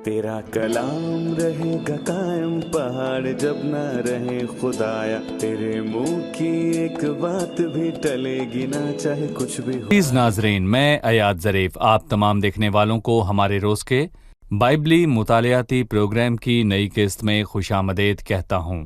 तेरा कलाम रहेगा कायम पहाड़ जब ना रहे खुदाया, तेरे मुंह की एक बात भी टलेगी ना चाहे कुछ भी हो। प्लीज नाजरीन, मैं अयाद ज़रीफ आप तमाम देखने वालों को हमारे रोज़ के बाइबली मुतालियाती प्रोग्राम की नई किस्त में खुशामदीद कहता हूँ।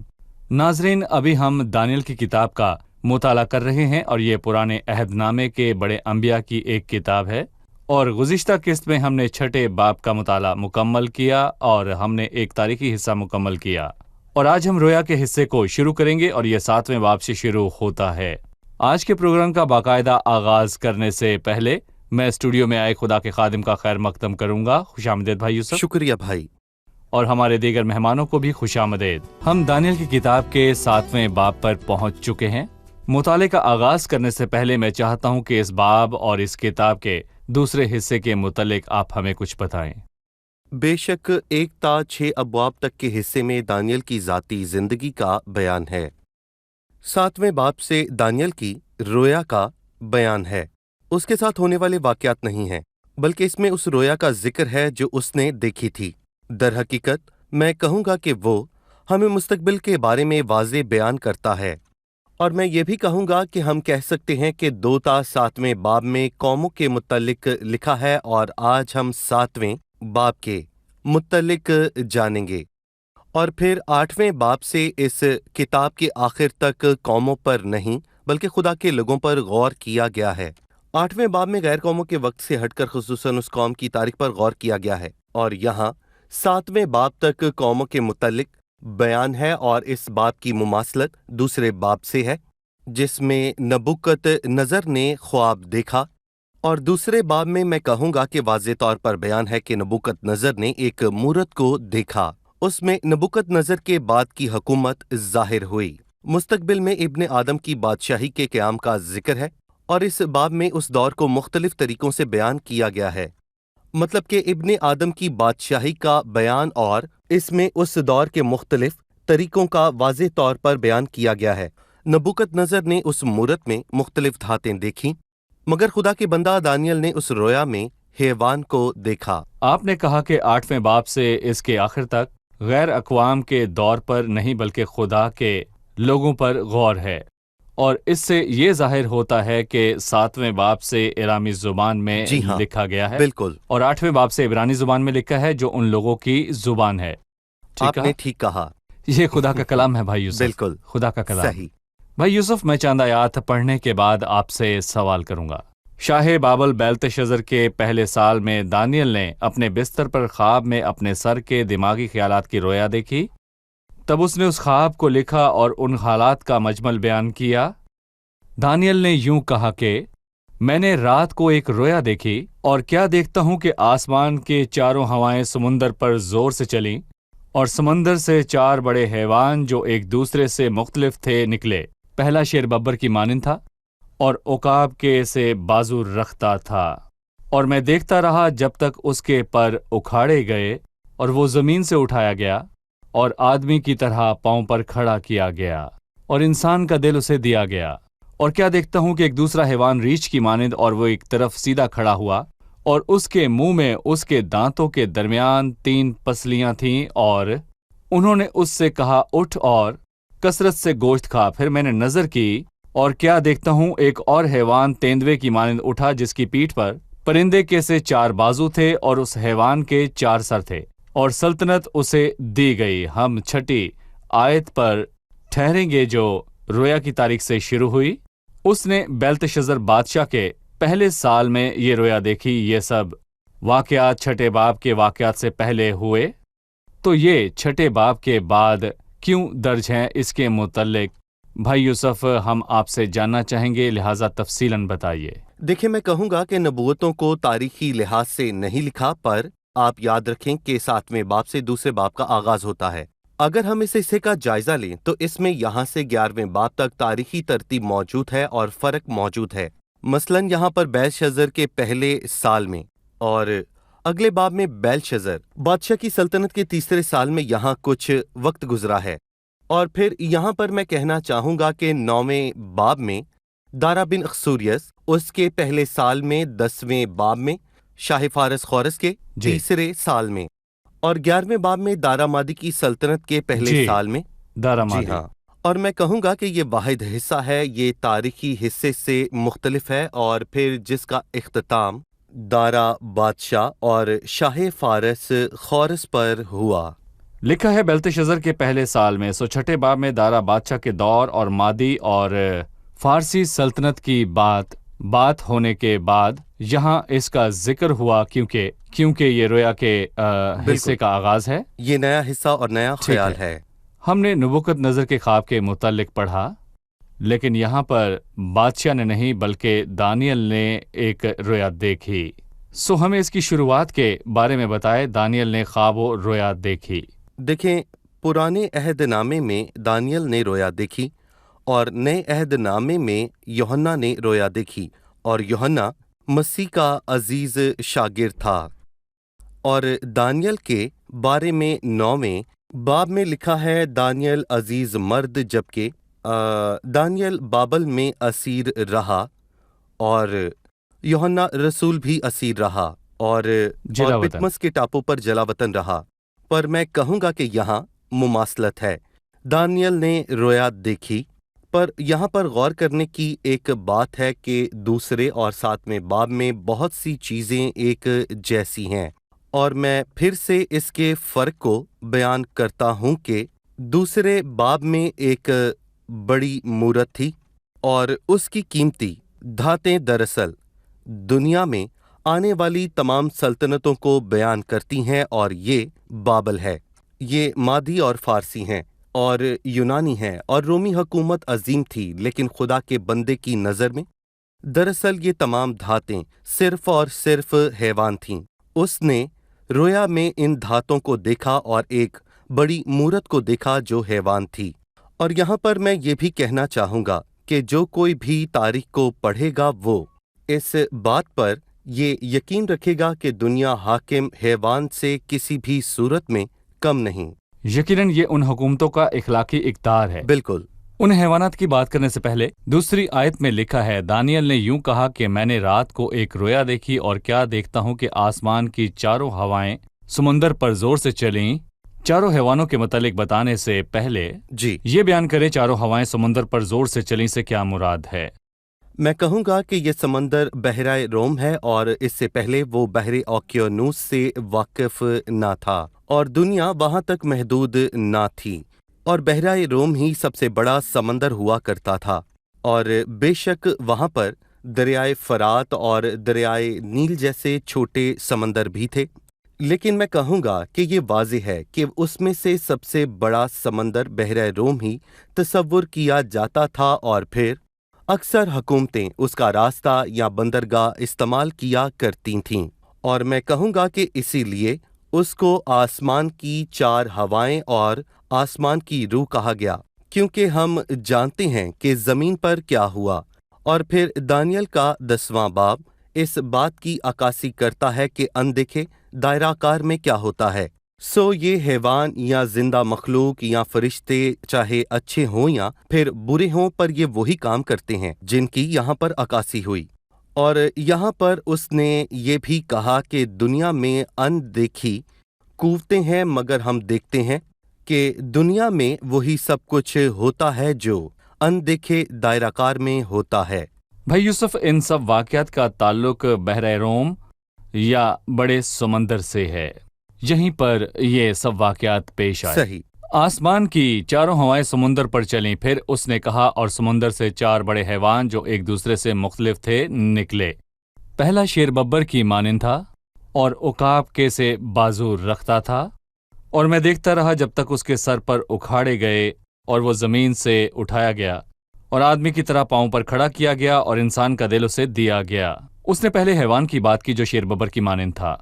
नाजरीन, अभी हम दानियल की किताब का मुताला कर रहे हैं और ये पुराने अहदनामे के बड़े अंबिया की एक किताब है और गुज़िश्ता किस्त में हमने छठे बाब का मुताला मुकम्मल किया और हमने एक तारीखी हिस्सा मुकम्मल किया और आज हम रोया के हिस्से को शुरू करेंगे और ये 7वें बाब से शुरू होता है। आज के प्रोग्राम का बाकायदा आगाज करने से पहले मैं स्टूडियो में आए खुदा के खादिम का खैर मकदम करूंगा। खुशामदीद भाई यूसुफ। शुक्रिया भाई। और हमारे दीगर मेहमानों को भी खुशामदीद। हम दानियल की किताब के 7वें बाब पर पहुंच चुके हैं। मुताले का आगाज करने से पहले मैं चाहता हूं कि इस बाब और इस किताब के दूसरे हिस्से के मुतल्लिक आप हमें कुछ बताएं। बेशक 1 ता 6 अब्वाब तक के हिस्से में दानियल की ज़ाती ज़िंदगी का बयान है। 7वें बाब से दानियल की रोया का बयान है। उसके साथ होने वाले वाक़यात नहीं हैं, बल्कि इसमें उस रोया का जिक्र है जो उसने देखी थी। दर हकीकत मैं कहूँगा कि वो हमें मुस्तकबिल के बारे में वाज़े बयान करता है, और मैं ये भी कहूँगा कि हम कह सकते हैं कि 2 ता 7वें बाब में कौमों के मुतल्लिक लिखा है, और आज हम 7वें बाब के मुतल्लिक जानेंगे। और फिर 8वें बाब से इस किताब के आखिर तक कौमों पर नहीं बल्कि खुदा के लोगों पर गौर किया गया है। 8वें बाब में गैर कौमों के वक्त से हटकर खुसूसन उस कौम की तारीख पर गौर किया गया है, और यहाँ 7वें बाब तक कौमों के मुतल्लिक बयान है। और इस बाब की मुमासलत दूसरे बाब से है, जिसमें नबुकत नज़र ने ख्वाब देखा, और दूसरे बाब में मैं कहूँगा कि वाज़े तौर पर बयान है कि नबुकत नज़र ने एक मूरत को देखा। उसमें नबुकत नज़र के बाद की हुकूमत ज़ाहिर हुई। मुस्तकबिल में इब्ने आदम की बादशाही के क़याम का जिक्र है, और इस बाब में उस दौर को मुख्तलिफ तरीक़ों से बयान किया गया है। मतलब कि इब्ने आदम की बादशाही का बयान, और इसमें उस दौर के मुख्तलिफ तरीक़ों का वाज़े तौर पर बयान किया गया है। नबुकत नज़र ने उस मूरत में मुख्तलिफ धातें देखीं, मगर खुदा के बंदा दानियल ने उस रोया में हैवान को देखा। आपने कहा कि 8वें बाब से इसके आखिर तक गैर अक़वाम के दौर पर नहीं बल्कि खुदा के लोगों पर गौर है, और इससे ये जाहिर होता है कि 7वें बाब से इरामी ज़ुबान में जी हाँ, लिखा गया है, बिल्कुल, और 8वें बाब से इब्रानी ज़ुबान में लिखा है जो उन लोगों की ज़ुबान है। आपने ठीक कहा। ये खुदा का कलाम है भाई यूसुफ। बिल्कुल खुदा का कलाम। सही। भाई यूसुफ, मैं चंद आयात पढ़ने के बाद आपसे सवाल करूंगा। शाह बाबल बेल्तशज़र के पहले साल में दानियल ने अपने बिस्तर पर ख्वाब में अपने सर के दिमागी ख्यालात की रोया देखी। तब उसने उस ख्वाब को लिखा और उन हालात का मजमल बयान किया। दानियल ने यूं कहा कि मैंने रात को एक रोया देखी, और क्या देखता हूं कि आसमान के चारों हवाएं समुंदर पर जोर से चलीं, और समंदर से 4 बड़े हैवान जो एक दूसरे से मुख्तलिफ थे निकले। पहला शेर बब्बर की मानिंद था और उकाब के से बाजू रखता था, और मैं देखता रहा जब तक उसके पर उखाड़े गए और वो जमीन से उठाया गया और आदमी की तरह पांव पर खड़ा किया गया, और इंसान का दिल उसे दिया गया। और क्या देखता हूं कि एक दूसरा हैवान रीछ की मानिंद, और वो एक तरफ सीधा खड़ा हुआ, और उसके मुंह में उसके दांतों के दरमियान 3 पसलियां थीं, और उन्होंने उससे कहा, उठ और कसरत से गोश्त खा। फिर मैंने नजर की, और क्या देखता हूं एक और हैवान तेंदुए की मानिंद उठा, जिसकी पीठ पर परिंदे के से 4 बाजू थे, और उस हैवान के 4 सर थे, और सल्तनत उसे दी गई। हम 6ठी आयत पर ठहरेंगे जो रोया की तारीख से शुरू हुई। उसने बेल्तशज़र बादशाह के पहले साल में ये रोया देखी। ये सब वाक़यात 6ठे बाब के वाक़यात से पहले हुए, तो ये 6ठे बाब के बाद क्यों दर्ज हैं, इसके मुतल्लिक भाई यूसुफ हम आपसे जानना चाहेंगे, लिहाजा तफसीलन बताइए। देखिए, मैं कहूँगा कि नबूवतों को तारीखी लिहाज से नहीं लिखा, पर आप याद रखें कि 7वें बाब से दूसरे बाब का आगाज होता है। अगर हम इस हिस्से का जायजा लें तो इसमें यहाँ से 11वें बाब तक तारीखी तरतीब मौजूद है और फ़र्क मौजूद है। मसलन यहाँ पर बेल्शज़र के पहले साल में, और अगले बाब में बेल्शज़र बादशाह की सल्तनत के तीसरे साल में यहाँ कुछ वक्त गुजरा है। और फिर यहाँ पर मैं कहना चाहूँगा कि 9वें बाब में दारा बिन अखसूरियस, उसके पहले साल में 10वें बाब में शाह फारस खौरस के तीसरे साल में, اور 11वें बाब में दारामादी की सल्तनत के पहले जी, साल में। दारा जी मादी। हाँ, और मैं कहूँगा कि ये वाहिद हिस्सा है, ये तारीखी हिस्से से मुख्तलिफ है, और फिर जिसका इख्तिताम दारा बादशाह और शाह फारस खौरस पर हुआ। लिखा है बेल्तशज़र के पहले साल में, सो छठे बाब में दारा बादशाह के दौर और मादी और फारसी सल्तनत की बात होने के बाद यहाँ इसका जिक्र हुआ, क्योंकि ये रोया के हिस्से का आगाज है। ये नया हिस्सा और नया ठीक ख्याल है। है। हमने नबूकदनजर के ख्वाब के मुतालिक पढ़ा, लेकिन यहाँ पर बादशाह ने नहीं बल्कि दानियल ने एक रोया देखी। सो हमें इसकी शुरुआत के बारे में बताए। दानियल ने ख्वाब और रोया देखी। देखें, पुराने अहदनामे में दानियल ने रोया देखी और नए अहदनामे में यूहन्ना ने रोया देखी, और यूहन्ना मसीह का अजीज शागिर्द था। और दानियल के बारे में 9वें बाब में लिखा है, दानियल अजीज मर्द, जबकि दानियल बाबल में असीर रहा और यूहन्ना रसूल भी असीर रहा और जलावतन। पिटमस के टापू पर जलावतन रहा। पर मैं कहूँगा कि यहाँ मुमासलत है। दानियल ने रोया देखी, पर यहाँ पर गौर करने की एक बात है कि दूसरे और 7वें बाब में बहुत सी चीज़ें एक जैसी हैं, और मैं फिर से इसके फ़र्क को बयान करता हूँ कि दूसरे बाब में एक बड़ी मूरत थी और उसकी कीमती धातें दरअसल दुनिया में आने वाली तमाम सल्तनतों को बयान करती हैं, और ये बाबल है। ये मादी और फारसी हैं और यूनानी हैं, और रोमी हुकूमत अजीम थी, लेकिन खुदा के बंदे की नज़र में दरअसल ये तमाम धातें सिर्फ और सिर्फ हैवान थीं। उसने रोया में इन धातों को देखा और एक बड़ी मूरत को देखा जो हैवान थी। और यहाँ पर मैं ये भी कहना चाहूँगा कि जो कोई भी तारीख को पढ़ेगा वो इस बात पर ये यकीन रखेगा कि दुनिया हाकिम हैवान से किसी भी सूरत में कम नहीं। यकीनन ये उन हुकूमतों का इखलाकी इक़्तिदार है। बिल्कुल। उन हैवानात की बात करने से पहले दूसरी आयत में लिखा है, दानियल ने यूं कहा कि मैंने रात को एक रोया देखी और क्या देखता हूं कि आसमान की चारों हवाएं समुंदर पर जोर से चलीं। चारों हैवानों के मुतालिक बताने से पहले जी, ये बयान करें चारों हवाएं समुंदर पर जोर से चलीं से क्या मुराद है। मैं कहूँगा कि ये समंदर बहराए रोम है, और इससे पहले वो बहरे ओकियानूस से वाकिफ ना था और दुनिया वहाँ तक महदूद ना थी, और बहराए रोम ही सबसे बड़ा समंदर हुआ करता था। और बेशक वहाँ पर दरियाए फरात और दरियाए नील जैसे छोटे समंदर भी थे, लेकिन मैं कहूँगा कि ये वाज़ेह है कि उसमें से सबसे बड़ा समंदर बहराए रोम ही तसव्वुर किया जाता था, और फिर अक्सर हुकूमतें उसका रास्ता या बंदरगाह इस्तेमाल किया करती थीं। और मैं कहूँगा कि इसीलिए उसको आसमान की 4 हवाएं और आसमान की रूह कहा गया, क्योंकि हम जानते हैं कि ज़मीन पर क्या हुआ। और फिर दानियल का 10वां बाब इस बात की अक्कासी करता है कि अनदेखे दायराकार में क्या होता है। सो ये हैवान या जिंदा मखलूक या फरिश्ते, चाहे अच्छे हों या फिर बुरे हों, पर ये वही काम करते हैं जिनकी यहाँ पर अक्कासी हुई। और यहाँ पर उसने ये भी कहा कि दुनिया में अनदेखी कुव्वतें हैं, मगर हम देखते हैं कि दुनिया में वही सब कुछ होता है जो अनदेखे दायराकार में होता है। भाई यूसुफ, इन सब वाक़यात का ताल्लुक बहरे रोम या बड़े समंदर से है। यहीं पर ये सब वाक़यात पेश आए। सही। आसमान की चारों हवाएं समुंदर पर चलीं। फिर उसने कहा, और समुंदर से 4 बड़े हैवान जो एक दूसरे से मुख्तलिफ थे निकले। पहला शेर बब्बर की मानिंद था और उकाब के से बाजू रखता था, और मैं देखता रहा जब तक उसके सर पर उखाड़े गए और वो ज़मीन से उठाया गया और आदमी की तरह पाँव पर खड़ा किया गया और इंसान का दिल उसे दिया गया। उसने पहले हैवान की बात की जो शेर बब्बर की मानिंद था।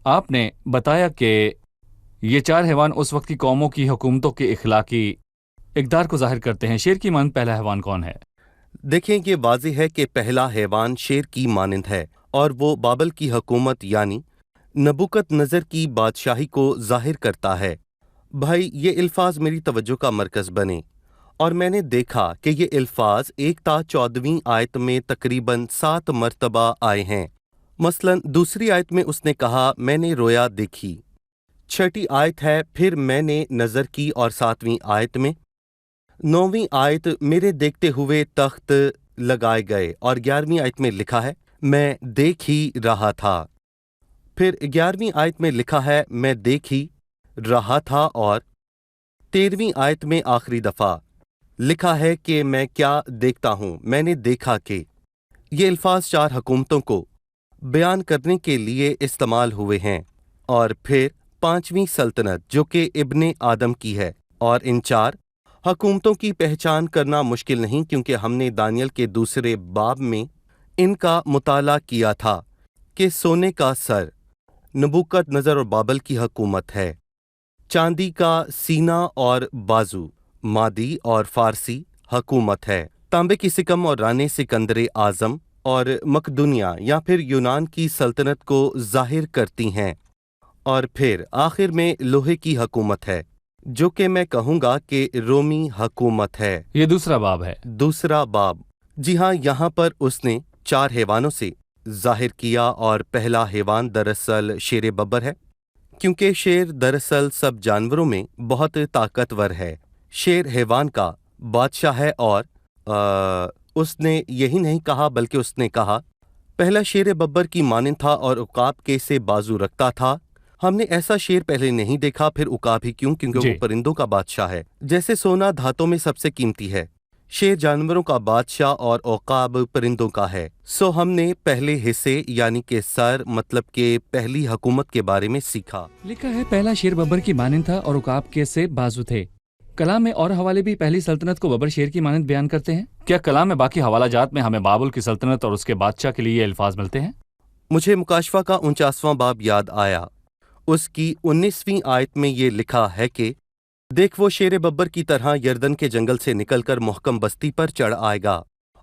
आपने बताया कि ये 4 हैवान उस वक्त की कौमों की हुकूमतों के इखलाकी इक़्तिदार को जाहिर करते हैं। शेर की मानिंद पहला हैवान कौन है? देखें, ये वाज़ेह है कि पहला हैवान शेर की मानिंद है, और वो बाबल की हुकूमत यानी नबूकदनज़र की बादशाही को जाहिर करता है। भाई, ये अल्फाज मेरी तवज्जो का मरकज़ बने, और मैंने देखा कि ये अल्फाज 1 ता 14वीं आयत में तकरीबन 7 मरतबा आए हैं। मसलन दूसरी आयत में उसने कहा, मैंने रोया देखी। छठी आयत है, फिर मैंने नज़र की और 7वीं आयत में 9वीं आयत मेरे देखते हुए तख्त लगाए गए और 11वीं आयत में लिखा है मैं देख ही रहा था। फिर 11वीं आयत में लिखा है मैं देख ही रहा था और 13वीं आयत में आखिरी दफ़ा लिखा है कि मैं क्या देखता हूँ, मैंने देखा कि। ये अल्फाज 4 हुकूमतों को बयान करने के लिए इस्तेमाल हुए हैं और फिर 5वीं सल्तनत जो कि इब्ने आदम की है। और इन 4 हुकूमतों की पहचान करना मुश्किल नहीं, क्योंकि हमने दानियल के दूसरे बाब में इनका मुताला किया था कि सोने का सर नबूकदनज़र और बाबल की हुकूमत है, चांदी का सीना और बाजू मादी और फारसी हुकूमत है, तांबे की सिकम और राने सिकंदर आज़म और मकदुनिया या फिर यूनान की सल्तनत को जाहिर करती हैं। और फिर आखिर में लोहे की हुकूमत है जो कि मैं कहूँगा कि रोमी हुकूमत है। ये दूसरा बाब है। दूसरा बाब, जी हाँ, यहाँ पर उसने 4 हैवानों से जाहिर किया और पहला हैवान दरअसल शेर बब्बर है, क्योंकि शेर दरअसल सब जानवरों में बहुत ताकतवर है। शेर हैवान का बादशाह है और उसने यही नहीं कहा बल्कि उसने कहा पहला शेर बब्बर की मानिंद था और उकाब के से बाजू रखता था। हमने ऐसा शेर पहले नहीं देखा, फिर उकाब ही क्यों, क्योंकि वो परिंदों का बादशाह है। जैसे सोना धातों में सबसे कीमती है, शेर जानवरों का बादशाह और उकाब परिंदों का है। सो हमने पहले हिस्से यानी कि सर मतलब के पहली हुकूमत के बारे में सीखा। लिखा है पहला शेर बब्बर की मानिंद था और उकाब के से बाजू थे। कलाम में और हवाले भी पहली सल्तनत को बब्बर शेर की मानिंद बयान करते हैं। क्या कलाम में बाकी हवाला जात में हमें बाबुल की सल्तनत और उसके बादशाह के लिए ये अल्फाज मिलते हैं? मुझे मुकाशफा का 49वां बाब याद आया। उसकी 19वीं आयत में ये लिखा है कि देख वो शेर बब्बर की तरह यर्दन के जंगल से निकलकर मुहकम बस्ती पर चढ़ आएगा।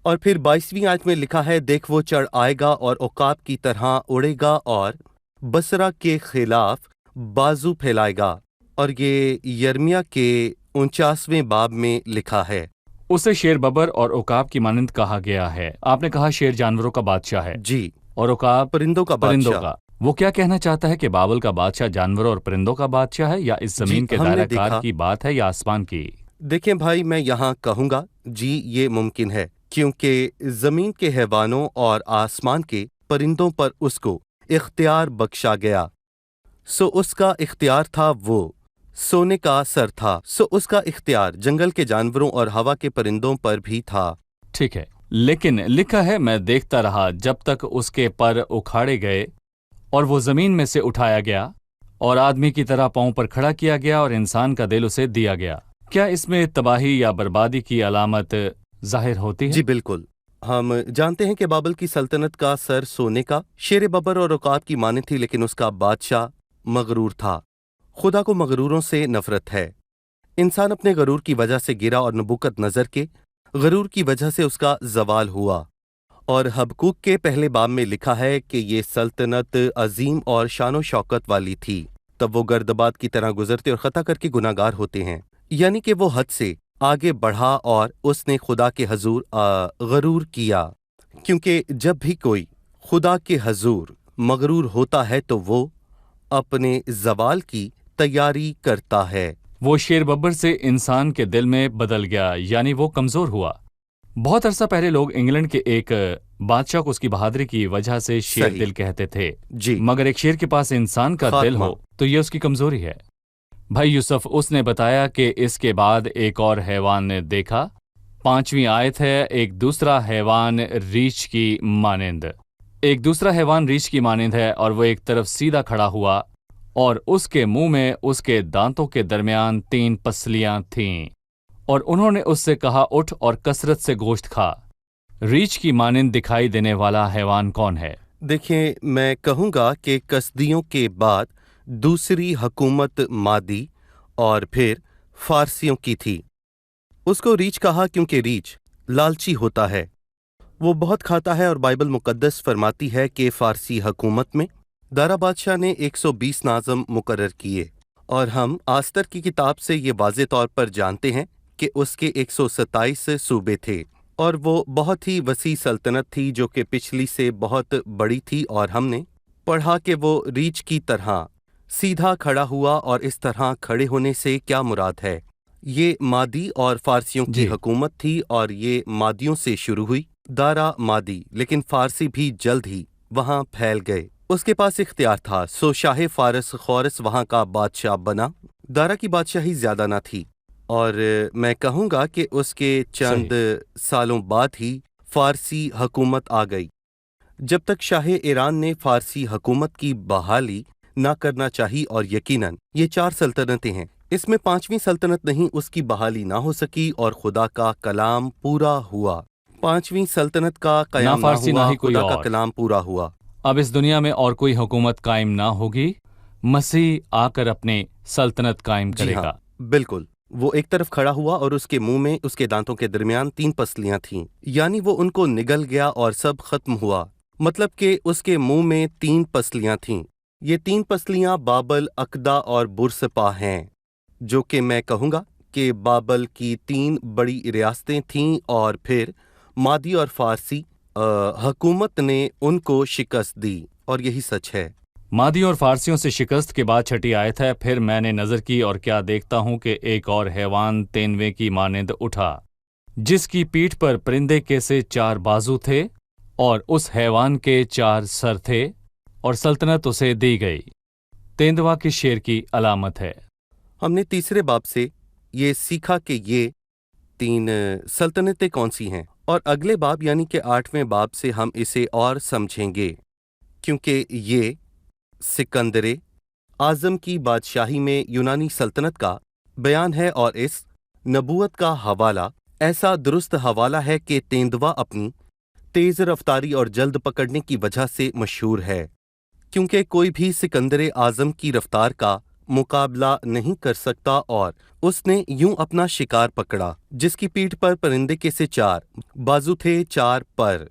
और फिर 22वीं आयत में लिखा है देख वो चढ़ आएगा और उकाब की तरह उड़ेगा और बसरा के खिलाफ बाजू फैलाएगा। और ये यर्मिया के 49वें बाब में लिखा है। उसे शेर बब्बर और उकाब की मानिंद कहा गया है। आपने कहा शेर जानवरों का बादशाह है जी, और उकाब परिंदों का बादशाह। वो क्या कहना चाहता है कि बाबुल का बादशाह जानवरों और परिंदों का बादशाह है, या इस जमीन के दायराकार की बात है या आसमान की? देखें भाई, मैं यहाँ कहूँगा जी ये मुमकिन है, क्योंकि जमीन के हैवानों और आसमान के परिंदों पर उसको इख्तियार बख्शा गया। सो उसका इख्तियार था वो सोने का सर था। सो उसका इख्तियार जंगल के जानवरों और हवा के परिंदों पर भी था। ठीक है, लेकिन लिखा है मैं देखता रहा जब तक उसके पर उखाड़े गए और वो जमीन में से उठाया गया और आदमी की तरह पांव पर खड़ा किया गया और इंसान का दिल उसे दिया गया। क्या इसमें तबाही या बर्बादी की अलामत जाहिर होती है? जी बिल्कुल। हम जानते हैं कि बाबल की सल्तनत का सर सोने का शेर बब्बर और उकाब की माने थी, लेकिन उसका बादशाह मगरूर था। खुदा को मगरूरों से नफरत है। इंसान अपने गरूर की वजह से गिरा और नबूकदनज़र के गरूर की वजह से उसका जवाल हुआ। और हबकूक के पहले बाब में लिखा है कि ये सल्तनत अजीम और शानो शौकत वाली थी। तब वो गर्दबाद की तरह गुजरते और खता करके गुनाहगार होते हैं, यानी कि वो हद से आगे बढ़ा और उसने खुदा के हजूर गरूर किया। क्योंकि जब भी कोई खुदा के हजूर मगरूर होता है तो वो अपने जवाल की तैयारी करता है। वो शेर बब्बर से इंसान के दिल में बदल गया, यानी वो कमजोर हुआ। बहुत अरसा पहले लोग इंग्लैंड के एक बादशाह को उसकी बहादुरी की वजह से शेर दिल कहते थे जी, मगर एक शेर के पास इंसान का दिल हो तो ये उसकी कमजोरी है। भाई यूसुफ उसने बताया कि इसके बाद एक और हैवान ने देखा। 5वीं आयत है, एक दूसरा हैवान रीछ की मानिंद। एक दूसरा हैवान रीछ की मानिंद है और वो एक तरफ सीधा खड़ा हुआ और उसके मुंह में उसके दांतों के दरमियान 3 पसलियां थीं और उन्होंने उससे कहा उठ और कसरत से गोश्त खा। रीछ की मानिंद दिखाई देने वाला हैवान कौन है? देखिए, मैं कहूँगा कि कसदियों के बाद दूसरी हुकूमत मादी और फिर फारसियों की थी। उसको रीछ कहा क्योंकि रीछ लालची होता है, वो बहुत खाता है। और बाइबल मुकद्दस फरमाती है कि फारसी हुकूमत में दारा बादशाह ने 120 नाज़म मुकर्रर किए और हम आस्तर की किताब से ये वाज़े तौर पर जानते हैं कि उसके 127 सूबे थे और वो बहुत ही वसी सल्तनत थी जो कि पिछली से बहुत बड़ी थी। और हमने पढ़ा कि वो रीछ की तरह सीधा खड़ा हुआ और इस तरह खड़े होने से क्या मुराद है? ये मादी और फारसियों की जी। हुकूमत थी और ये मादियों से शुरू हुई, दारा मादी, लेकिन फारसी भी जल्द ही वहाँ फैल गए। उसके पास इख्तियार था, सो शाह फारस खौरस वहाँ का बादशाह बना। दारा की बादशाही ज्यादा ना थी और मैं कहूँगा कि उसके चंद सालों बाद ही फारसी हुकूमत आ गई। जब तक शाह ईरान ने फारसी हुकूमत की बहाली ना करना चाहिए, और यकीनन ये 4 सल्तनतें हैं, इसमें 5वीं सल्तनत नहीं उसकी बहाली ना हो सकी और खुदा का कलाम पूरा हुआ। 5वीं सल्तनत का ना कयाम ना फारसी ना हुआ, ही कोई खुदा का और। कलाम पूरा हुआ। अब इस दुनिया में और कोई हुकूमत कायम ना होगी, मसीह आकर अपने सल्तनत कायम जी करेगा। हाँ, बिल्कुल। वो एक तरफ खड़ा हुआ और उसके मुंह में उसके दांतों के दरमियान 3 पसलियां थीं, यानी वो उनको निगल गया और सब खत्म हुआ। मतलब कि उसके मुंह में 3 पसलियां थीं। ये 3 पसलियां बाबल, अकदा और बुरसपा हैं, जो कि मैं कहूँगा कि बाबल की 3 बड़ी रियासतें थीं और फिर मादी और फारसी हुकूमत ने उनको शिकस्त दी, और यही सच है। मादी और फारसियों से शिकस्त के बाद छठी आयत है, फिर मैंने नजर की और क्या देखता हूं कि एक और हैवान तेनवे की मानिंद उठा, जिसकी पीठ पर परिंदे के से 4 बाजू थे और उस हैवान के 4 सर थे, और सल्तनत उसे दी गई। तेंदवा की शेर की अलामत है। हमने तीसरे बाब से ये सीखा कि ये 3 सल्तनतें कौन सी हैं, और अगले बाब यानी कि 8वें बाब से हम इसे और समझेंगे, क्योंकि ये सिकंदरे आज़म की बादशाही में यूनानी सल्तनत का बयान है, और इस नबूवत का हवाला ऐसा दुरुस्त हवाला है कि तेंदवा अपनी तेज़ रफ्तारी और जल्द पकड़ने की वजह से मशहूर है, क्योंकि कोई भी सिकंदरे आज़म की रफ्तार का मुकाबला नहीं कर सकता, और उसने यूं अपना शिकार पकड़ा, जिसकी पीठ पर परिंदे के से 4 बाजू थे, 4 पर।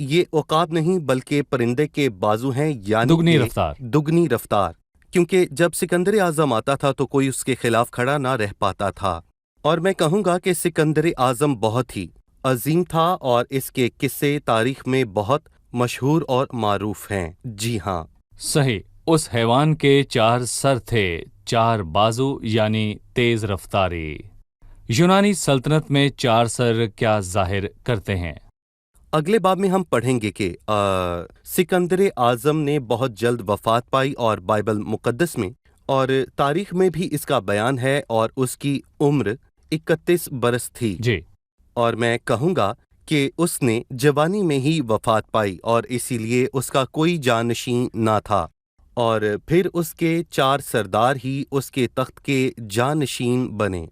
ये औकाब नहीं बल्कि परिंदे के बाजू हैं, यानी दुगनी कि रफ्तार। दुगनी रफ्तार, क्योंकि जब सिकंदर आज़म आता था तो कोई उसके खिलाफ खड़ा ना रह पाता था। और मैं कहूँगा कि सिकंदर आज़म बहुत ही अजीम था और इसके किस्से तारीख में बहुत मशहूर और मारूफ हैं। जी हाँ, सही, उस हैवान के 4 सर थे, 4 बाजू यानी तेज रफ्तारी। यूनानी सल्तनत में 4 सर क्या जाहिर करते हैं? अगले बाब में हम पढ़ेंगे कि सिकंदर आज़म ने बहुत जल्द वफात पाई, और बाइबल मुकद्दस में और तारीख में भी इसका बयान है, और उसकी उम्र 31 बरस थी। जी। और मैं कहूँगा कि उसने जवानी में ही वफात पाई, और इसीलिए उसका कोई जानशीन ना था, और फिर उसके 4 सरदार ही उसके तख्त के जानशीन बने।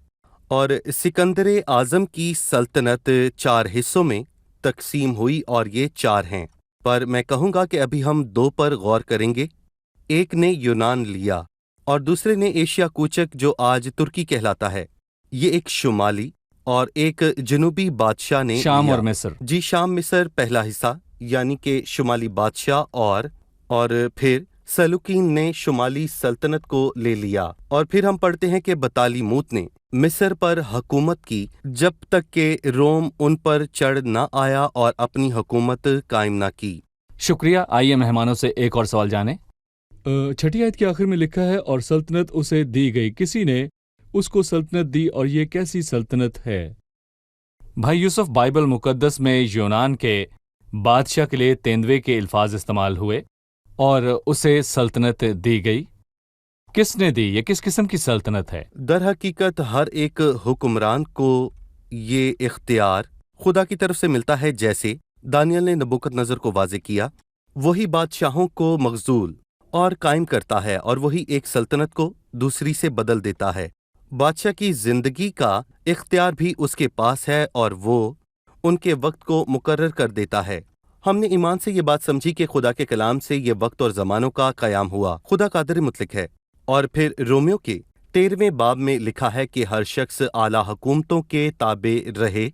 और सिकंदर आज़म की सल्तनत 4 हिस्सों में तकसीम हुई, और ये 4 हैं, पर मैं कहूँगा कि अभी हम 2 पर गौर करेंगे। एक ने यूनान लिया और दूसरे ने एशिया कूचक, जो आज तुर्की कहलाता है। ये एक शुमाली और एक जनूबी बादशाह ने शाम लिया। और मिस्र। जी, शाम मिस्र पहला हिस्सा, यानी कि शुमाली बादशाह, और फिर सलूकीन ने शुमाली सल्तनत को ले लिया। और फिर हम पढ़ते हैं कि बतालीमूत ने मिस्र पर हुकूमत की जब तक कि रोम उन पर चढ़ न आया और अपनी हुकूमत कायम न की। शुक्रिया। आइए मेहमानों से एक और सवाल जानें। छठी आयत के आखिर में लिखा है, और सल्तनत उसे दी गई। किसी ने उसको सल्तनत दी, और ये कैसी सल्तनत है? भाई यूसुफ, बाइबल मुकद्दस में यूनान के बादशाह के लिए तेंदवे के अल्फाज इस्तेमाल हुए और उसे सल्तनत दी गई। किसने दी? ये किस किस्म की सल्तनत है? दर हकीकत हर एक हुक्मरान को ये इख्तियार खुदा की तरफ से मिलता है, जैसे दानियल ने नबूकदनजर को वाज़े किया। वही बादशाहों को मखजूल और कायम करता है, और वही एक सल्तनत को दूसरी से बदल देता है। बादशाह की जिंदगी का इख्तियार भी उसके पास है, और वो उनके वक्त को मुकर्रर कर देता है। हमने ईमान से ये बात समझी कि खुदा के कलाम से ये वक्त और ज़मानों का क़याम हुआ। खुदा कादिर मुतलक है। और फिर रोमियो के 13वें बाब में लिखा है कि हर शख्स आला हुकूमतों के ताबे रहे,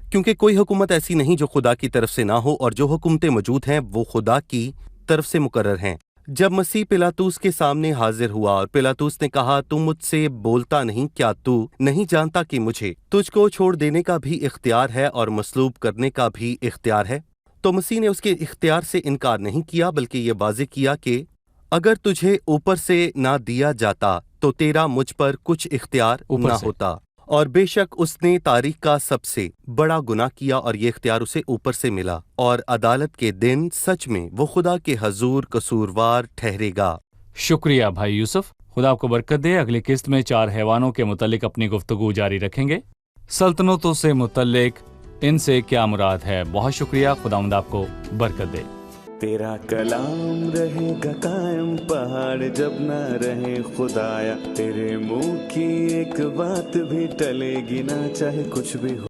क्योंकि कोई हुकूमत ऐसी नहीं जो खुदा की तरफ से ना हो, और जो हुकूमतें मौजूद हैं वो खुदा की तरफ से मुकर्रर हैं। जब मसीह पिलातूस के सामने हाजिर हुआ और पिलातूस ने कहा, तू मुझसे बोलता नहीं, क्या तू नहीं जानता कि मुझे तुझको छोड़ देने का भी इख्तियार है और मसलूब करने का भी इख्तियार है? तो मसीह ने उसके इख्तियार से इनकार नहीं किया, बल्कि ये वाज़े किया कि اگر تجھے اوپر سے نہ دیا جاتا تو تیرا مجھ پر کچھ اختیار اوپر نہ سے۔ ہوتا، اور بے شک اس نے تاریخ کا سب سے بڑا گناہ کیا اور یہ اختیار اسے اوپر سے ملا، اور عدالت کے دن سچ میں وہ خدا کے حضور قصوروار ٹھہرے گا۔ شکریہ بھائی یوسف، خدا آپ کو برکت دے۔ اگلی قسط میں 4 حیوانوں کے متعلق اپنی گفتگو جاری رکھیں گے۔ سلطنتوں سے متعلق ان سے کیا مراد ہے؟ بہت شکریہ، خداوند آپ کو برکت دے۔ تیرا کلام رہے گا قائم، پہاڑ جب نہ رہے خدایا، تیرے منہ کی ایک بات بھی ٹلے گی نہ، چاہے کچھ بھی ہو۔